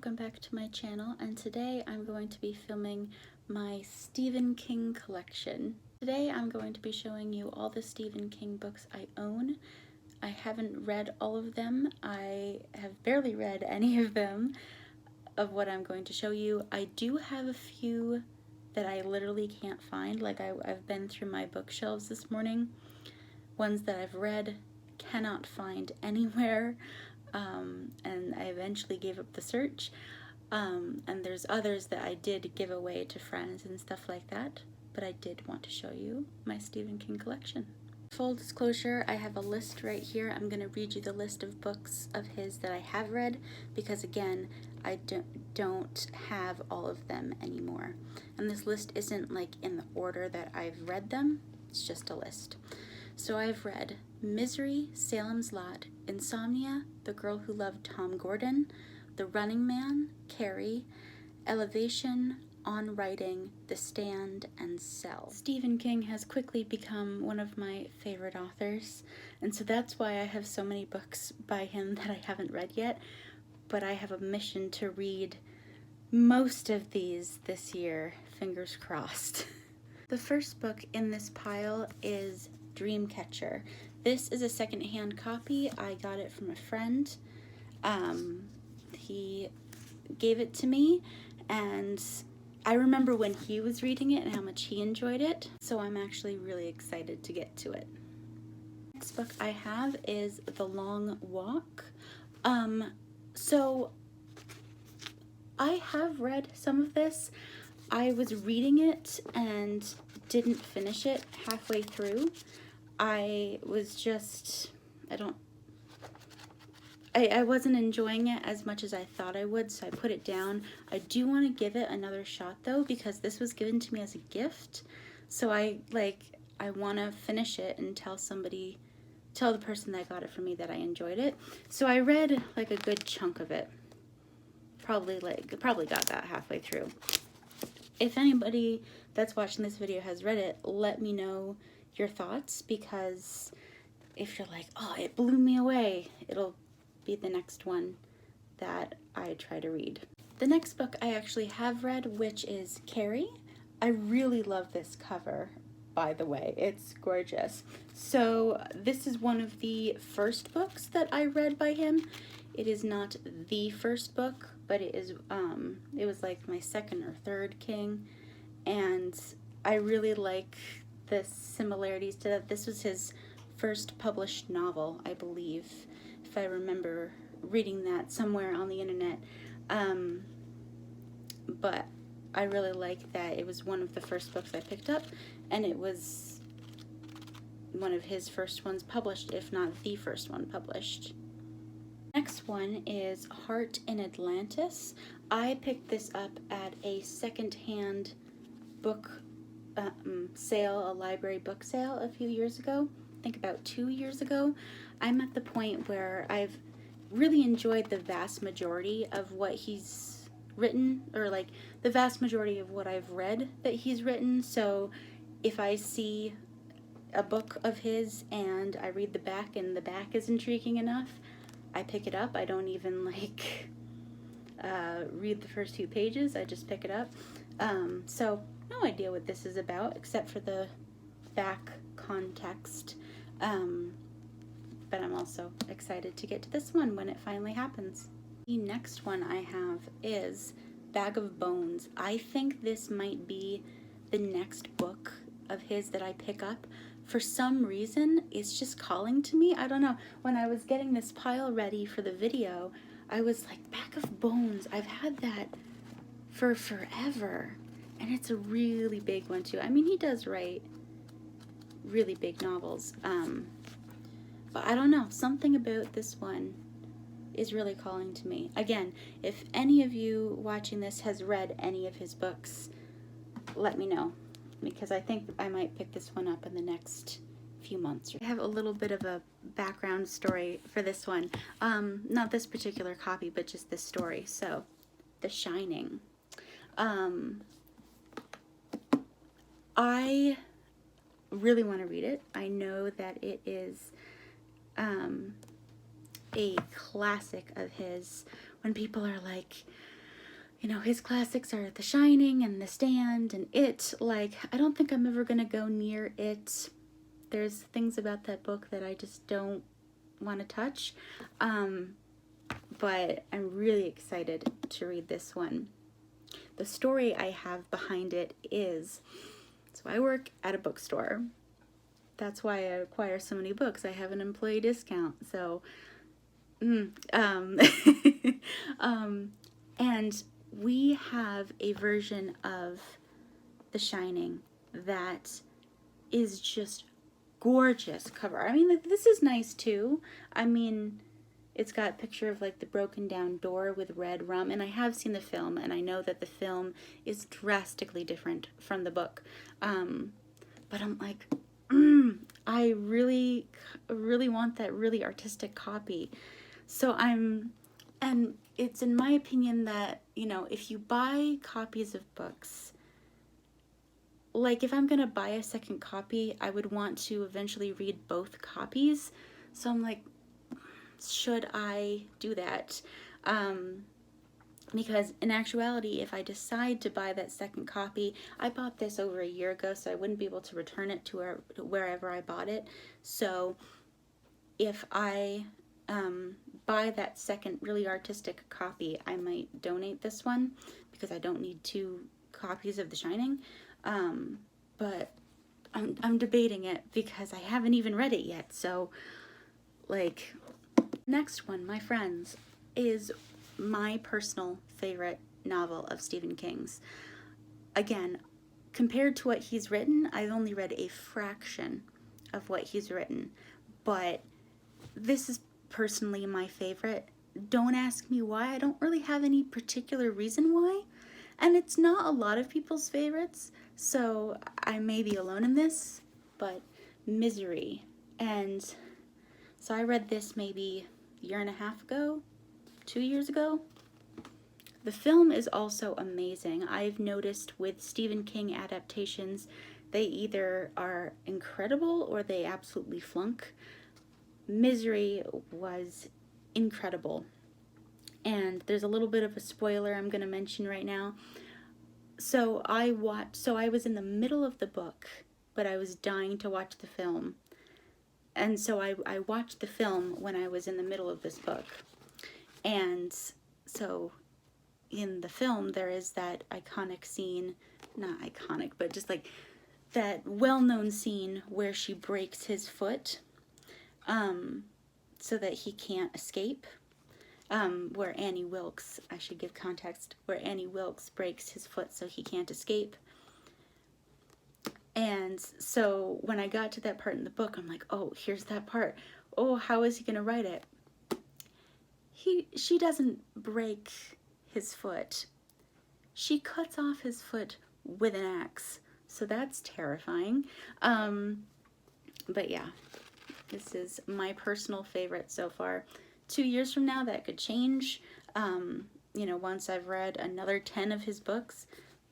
welcome back to my channel, and today I'm going to be filming my Stephen King collection. Today I'm going to be showing you all the Stephen King books I own. I haven't read all of them. I have barely read any of them of what I'm going to show you. I do have a few that I literally can't find. Like I've been through my bookshelves this morning. Ones that I've read, cannot find anywhere. And I eventually gave up the search, and there's others that I did give away to friends and stuff like that, but I did want to show you my Stephen King collection. Full disclosure, I have a list right here. I'm going to read you the list of books of his that I have read, because again, I don't have all of them anymore. And this list isn't like in the order that I've read them, it's just a list. So I've read Misery, Salem's Lot, Insomnia, The Girl Who Loved Tom Gordon, The Running Man, Carrie, Elevation, On Writing, The Stand, and Cell. Stephen King has quickly become one of my favorite authors, and so that's why I have so many books by him that I haven't read yet, but I have a mission to read most of these this year, fingers crossed. The first book in this pile is Dreamcatcher. This is a secondhand copy. I got it from a friend. He gave it to me, and I remember when he was reading it and how much he enjoyed it, so I'm actually really excited to get to it. Next book I have is The Long Walk. So I have read some of this. I was reading it and didn't finish it halfway through. I wasn't enjoying it as much as I thought I would, so I put it down. I do want to give it another shot though, because this was given to me as a gift. So I want to finish it and tell the person that got it for me that I enjoyed it. So I read like a good chunk of it. Probably got that halfway through. If anybody that's watching this video has read it, let me know your thoughts, because if you're like, oh, it blew me away, it'll be the next one that I try to read. The next book I actually have read, which is Carrie. I really love this cover, by the way. It's gorgeous. So this is one of the first books that I read by him. It is not the first book, but it was like my second or third King, and I really like the similarities to that. This was his first published novel, I believe, if I remember reading that somewhere on the internet. But I really like that it was one of the first books I picked up, and it was one of his first ones published, if not the first one published. Next one is Heart in Atlantis. I picked this up at a secondhand book sale, a library book sale a few years ago. I think about 2 years ago. I'm at the point where I've really enjoyed the vast majority of what he's written, or like the vast majority of what I've read that he's written. So if I see a book of his and I read the back and the back is intriguing enough, I pick it up. I don't even read the first few pages. I just pick it up. So no idea what this is about except for the back context. But I'm also excited to get to this one when it finally happens. The next one I have is Bag of Bones. I think this might be the next book of his that I pick up. For some reason, it's just calling to me. I don't know. When I was getting this pile ready for the video, I was like, Bag of Bones. I've had that for forever. And it's a really big one too. I mean, he does write really big novels. But I don't know. Something about this one is really calling to me. Again, if any of you watching this has read any of his books, let me know, because I think I might pick this one up in the next few months. I have a little bit of a background story for this one. Not this particular copy, but just this story. So, The Shining. I really want to read it. I know that it is a classic of his. When people are like, you know, his classics are The Shining and The Stand and It. Like, I don't think I'm ever gonna go near It. There's things about that book that I just don't want to touch. But I'm really excited to read this one. The story I have behind it is, so I work at a bookstore. That's why I acquire so many books. I have an employee discount. So, and we have a version of The Shining that is just gorgeous cover. I mean, like, this is nice too. I mean, it's got a picture of like the broken down door with red rum, and I have seen the film, and I know that the film is drastically different from the book. But I'm like, I really want that really artistic copy. So and it's in my opinion that, you know, if you buy copies of books, like if I'm gonna buy a second copy, I would want to eventually read both copies. So I'm like, should I do that? Because in actuality, if I decide to buy that second copy, I bought this over a year ago, so I wouldn't be able to return it to wherever I bought it. So if I buy that second really artistic copy, I might donate this one because I don't need 2 copies of The Shining. But I'm debating it because I haven't even read it yet. So, like, next one, my friends, is my personal favorite novel of Stephen King's. Again, compared to what he's written, I've only read a fraction of what he's written, but this is personally my favorite. Don't ask me why. I don't really have any particular reason why, and it's not a lot of people's favorites, so I may be alone in this, but Misery. And so I read this maybe a year and a half ago, 2 years ago. The film is also amazing. I've noticed with Stephen King adaptations, they either are incredible or they absolutely flunk. Misery was incredible. And there's a little bit of a spoiler I'm going to mention right now. So I was in the middle of the book, but I was dying to watch the film. And so I watched the film when I was in the middle of this book. And so in the film, there is that iconic scene, not iconic, but just like that well-known scene where she breaks his foot so that he can't escape. Where Annie Wilkes, I should give context, where Annie Wilkes breaks his foot so he can't escape. And so when I got to that part in the book, I'm like, oh, here's that part. Oh, how is he going to write it? She doesn't break his foot. She cuts off his foot with an axe. So that's terrifying. But yeah, this is my personal favorite so far. 2 years from now, that could change, you know, once I've read another 10 of his books.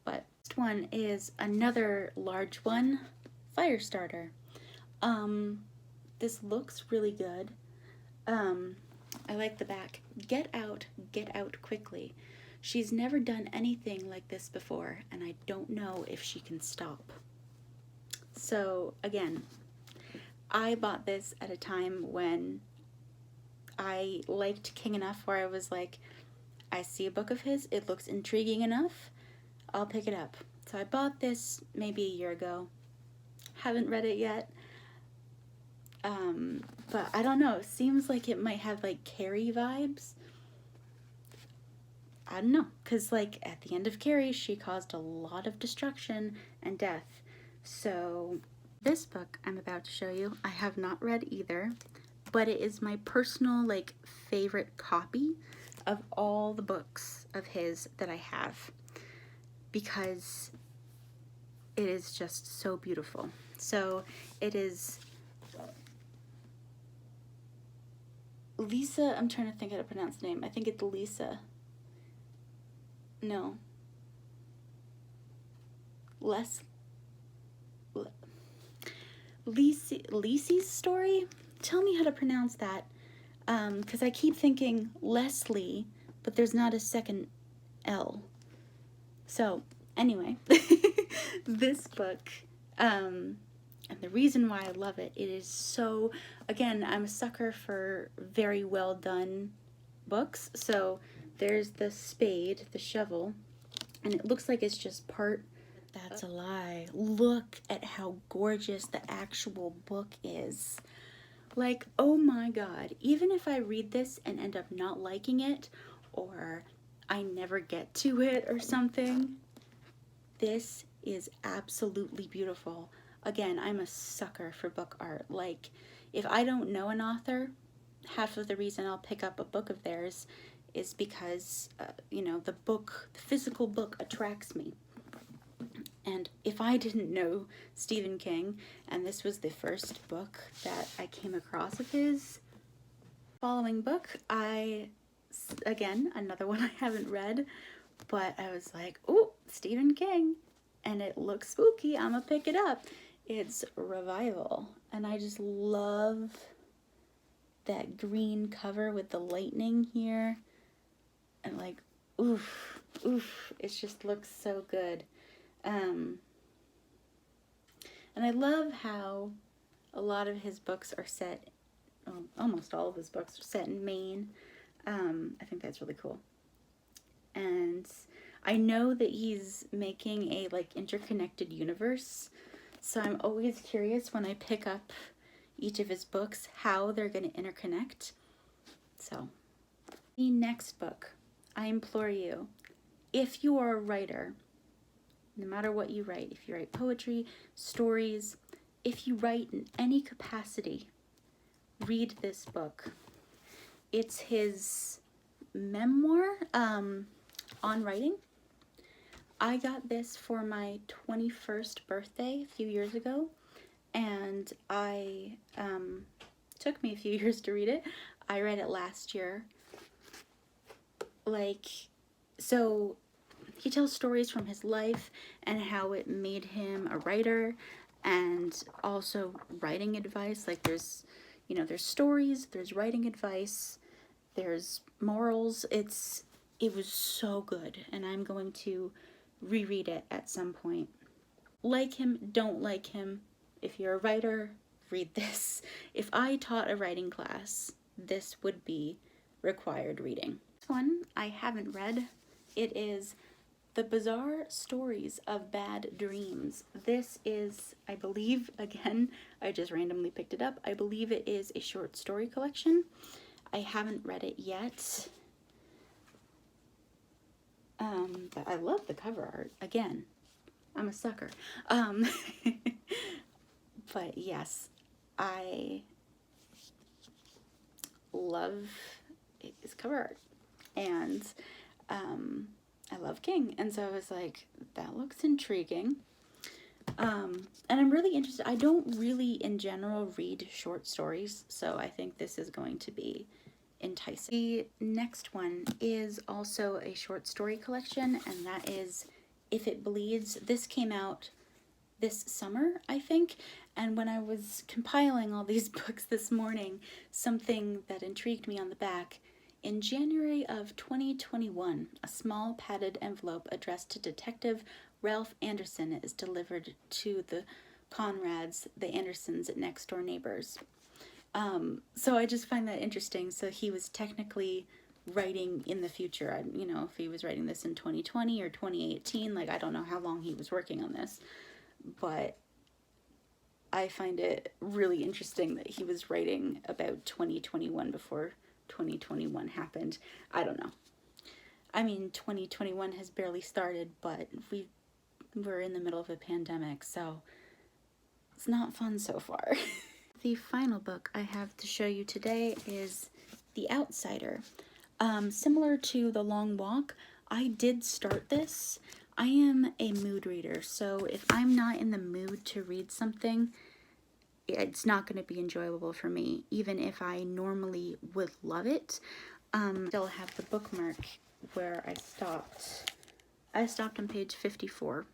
But next one is another large one, Firestarter. This looks really good. I like the back. Get out quickly. She's never done anything like this before, and I don't know if she can stop. So, again, I bought this at a time when I liked King enough where I was like, I see a book of his, it looks intriguing enough, I'll pick it up. So I bought this maybe a year ago. Haven't read it yet. But I don't know, it seems like it might have like Carrie vibes. I don't know, because like at the end of Carrie, she caused a lot of destruction and death. So this book I'm about to show you, I have not read either, but it is my personal like favorite copy of all the books of his that I have, because it is just so beautiful. So it is Lisa, I'm trying to think how to pronounce the name. I think it's Lisa. No. Lisey's story? Tell me how to pronounce that. Because I keep thinking Leslie, but there's not a second L. So anyway, this book, and the reason why I love it, it is so, again, I'm a sucker for very well done books. So there's the spade, the shovel, and it looks like it's just part. That's a lie. Look at how gorgeous the actual book is. Like, oh my god, even if I read this and end up not liking it, or I never get to it or something, this is absolutely beautiful. Again, I'm a sucker for book art. Like, if I don't know an author, half of the reason I'll pick up a book of theirs is because, you know, the physical book attracts me. And if I didn't know Stephen King, and this was the first book that I came across of his, following book, again, another one I haven't read, but I was like, oh, Stephen King, and it looks spooky, I'm gonna pick it up. It's Revival, and I just love that green cover with the lightning here, and like, oof, it just looks so good. And I love how a lot of his books are set, almost all of his books are set in Maine. I think that's really cool. And I know that he's making a like interconnected universe, so I'm always curious when I pick up each of his books how they're going to interconnect. So the next book, I implore you, if you are a writer, no matter what you write, if you write poetry, stories, if you write in any capacity, read this book. It's his memoir on writing. I got this for my 21st birthday a few years ago, and took me a few years to read it. I read it last year. Like, so he tells stories from his life and how it made him a writer, and also writing advice. Like, there's, you know, there's stories, there's writing advice, there's morals. It was so good, and I'm going to reread it at some point. Like him, don't like him. If you're a writer, read this. If I taught a writing class, this would be required reading. This one I haven't read. It is The Bizarre Stories of Bad Dreams. This is, I believe, again, I just randomly picked it up. I believe it is a short story collection. I haven't read it yet. But I love the cover art. Again, I'm a sucker. But yes, I love his cover art. And I love King, and so I was like, that looks intriguing. And I'm really interested. I don't really, in general, read short stories, so I think this is going to be enticing. The next one is also a short story collection, and that is If It Bleeds. This came out this summer, I think, and when I was compiling all these books this morning, something that intrigued me on the back. In January of 2021, a small padded envelope addressed to Detective Ralph Anderson is delivered to the Conrads, the Andersons' next-door neighbors. So I just find that interesting. So he was technically writing in the future. You know, if he was writing this in 2020 or 2018, like, I don't know how long he was working on this, but I find it really interesting that he was writing about 2021 before 2021 happened. I don't know. I mean, 2021 has barely started, but we're in the middle of a pandemic, so it's not fun so far. The final book I have to show you today is The Outsider. Similar to The Long Walk, I did start this. I am a mood reader, so if I'm not in the mood to read something, it's not going to be enjoyable for me, even if I normally would love it. Still have the bookmark where I stopped. I stopped on page 54.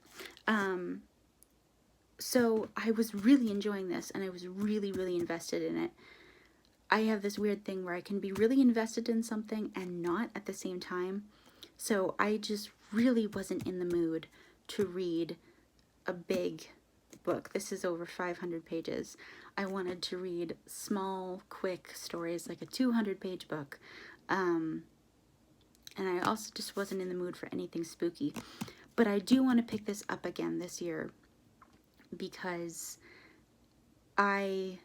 So I was really enjoying this, and I was really, really invested in it. I have this weird thing where I can be really invested in something and not at the same time. So I just really wasn't in the mood to read a big book. This is over 500 pages. I wanted to read small, quick stories, like a 200-page book. And I also just wasn't in the mood for anything spooky. But I do want to pick this up again this year because I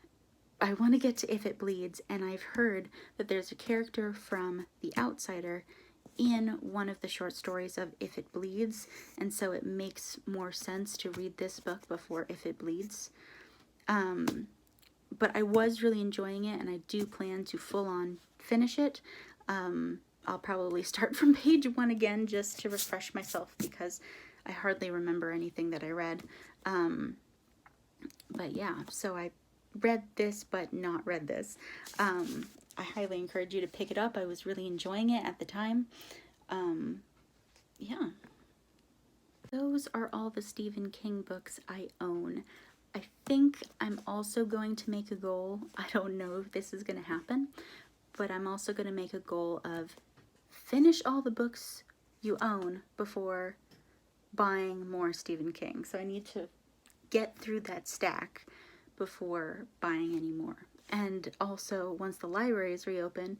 want to get to If It Bleeds, and I've heard that there's a character from The Outsider in one of the short stories of If It Bleeds, and so it makes more sense to read this book before If It Bleeds. But I was really enjoying it, and I do plan to full-on finish it. I'll probably start from page 1 again just to refresh myself because I hardly remember anything that I read. But yeah, so I read this but not read this. I highly encourage you to pick it up. I was really enjoying it at the time. Yeah. Those are all the Stephen King books I own. I think I'm also going to make a goal. I don't know if this is going to happen, but I'm also going to make a goal of finish all the books you own before buying more Stephen King. So I need to get through that stack before buying any more. And also, once the libraries reopen,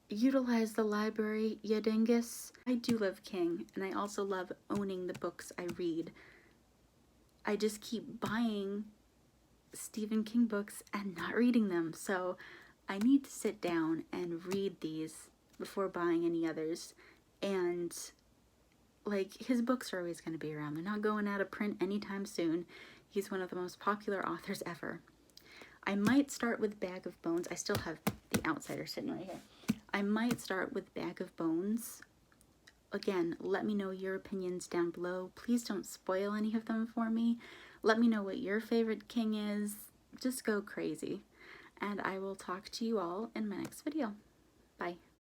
utilize the library, ya dingus. I do love King, and I also love owning the books I read. I just keep buying Stephen King books and not reading them, so I need to sit down and read these before buying any others. And like, his books are always going to be around. They're not going out of print anytime soon. He's one of the most popular authors ever. I might start with Bag of Bones. I still have The Outsider sitting right here. I might start with Bag of Bones. Again, let me know your opinions down below. Please don't spoil any of them for me. Let me know what your favorite King is. Just go crazy. And I will talk to you all in my next video. Bye.